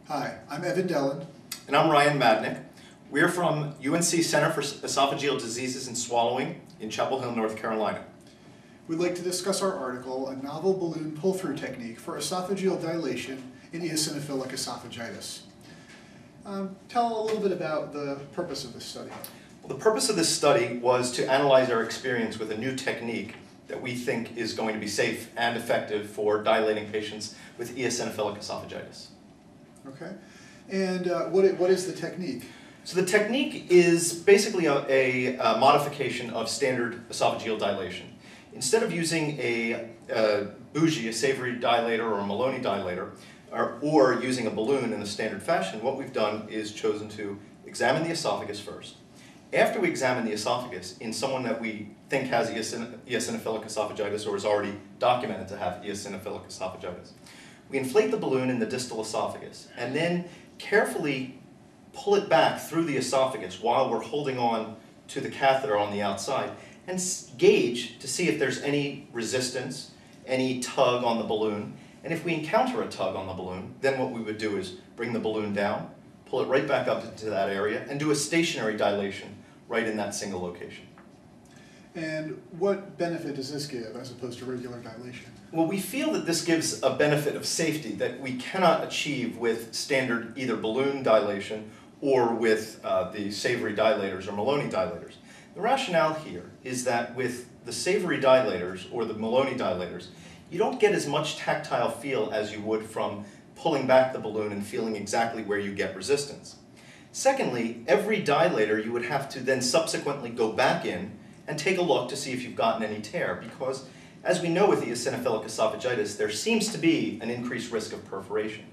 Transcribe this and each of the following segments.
Hi, I'm Evan Dellon. And I'm Ryan Madanick. We're from UNC Center for Esophageal Diseases and Swallowing in Chapel Hill, North Carolina. We'd like to discuss our article, A Novel Balloon Pull-Through Technique for Esophageal Dilation in Eosinophilic Esophagitis. Tell a little bit about the purpose of this study. Well, the purpose of this study was to analyze our experience with a new technique that we think is going to be safe and effective for dilating patients with eosinophilic esophagitis. Okay. And what is the technique? So the technique is basically a modification of standard esophageal dilation. Instead of using a bougie, a savory dilator, or a Maloney dilator, or using a balloon in the standard fashion, what we've done is chosen to examine the esophagus first. After we examine the esophagus in someone that we think has eosinophilic esophagitis or is already documented to have eosinophilic esophagitis, we inflate the balloon in the distal esophagus and then carefully pull it back through the esophagus while we're holding on to the catheter on the outside and gauge to see if there's any resistance, any tug on the balloon. And if we encounter a tug on the balloon, then what we would do is bring the balloon down, pull it right back up into that area, and do a stationary dilation right in that single location. And what benefit does this give as opposed to regular dilation? Well, we feel that this gives a benefit of safety that we cannot achieve with standard either balloon dilation or with the savory dilators or Maloney dilators. The rationale here is that with the savory dilators or the Maloney dilators, you don't get as much tactile feel as you would from pulling back the balloon and feeling exactly where you get resistance. Secondly, every dilator you would have to then subsequently go back in and take a look to see if you've gotten any tear, because as we know with eosinophilic esophagitis, there seems to be an increased risk of perforation.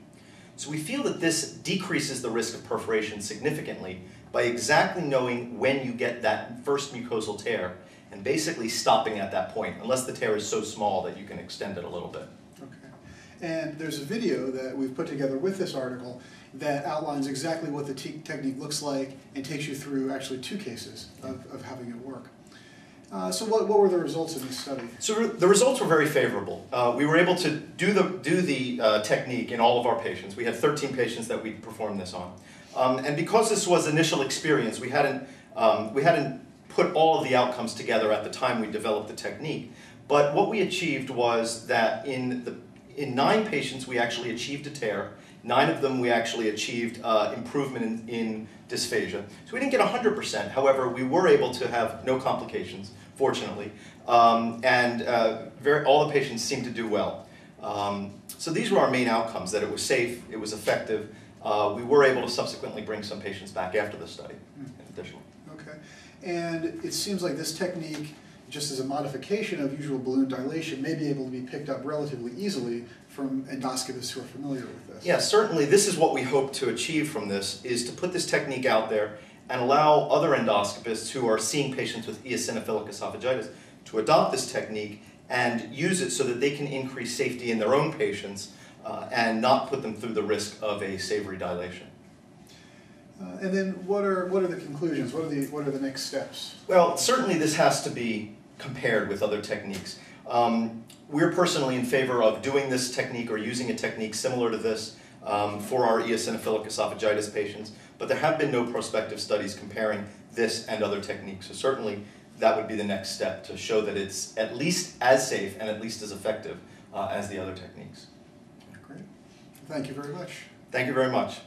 So we feel that this decreases the risk of perforation significantly by exactly knowing when you get that first mucosal tear and basically stopping at that point, unless the tear is so small that you can extend it a little bit. Okay. And there's a video that we've put together with this article that outlines exactly what the technique looks like and takes you through actually 2 cases of having it work. So what were the results of this study? So the results were very favorable. We were able to do the technique in all of our patients. We had 13 patients that we performed this on. And because this was initial experience, we hadn't put all of the outcomes together at the time we developed the technique. But what we achieved was that in 9 patients we actually achieved a tear. 9 of them we actually achieved improvement in dysphagia. So we didn't get 100%, however, we were able to have no complications, fortunately, and all the patients seemed to do well. So these were our main outcomes, that it was safe, it was effective. We were able to subsequently bring some patients back after the study, additionally. Okay, and it seems like this technique, just as a modification of usual balloon dilation, may be able to be picked up relatively easily from endoscopists who are familiar with this. Yeah, certainly this is what we hope to achieve from this, is to put this technique out there and allow other endoscopists who are seeing patients with eosinophilic esophagitis to adopt this technique and use it so that they can increase safety in their own patients and not put them through the risk of a savory dilation. And then what are the conclusions? What are the next steps? Well, certainly this has to be compared with other techniques. We're personally in favor of doing this technique or using a technique similar to this for our eosinophilic esophagitis patients, but there have been no prospective studies comparing this and other techniques. So certainly that would be the next step, to show that it's at least as safe and at least as effective as the other techniques. Great. Thank you very much. Thank you very much.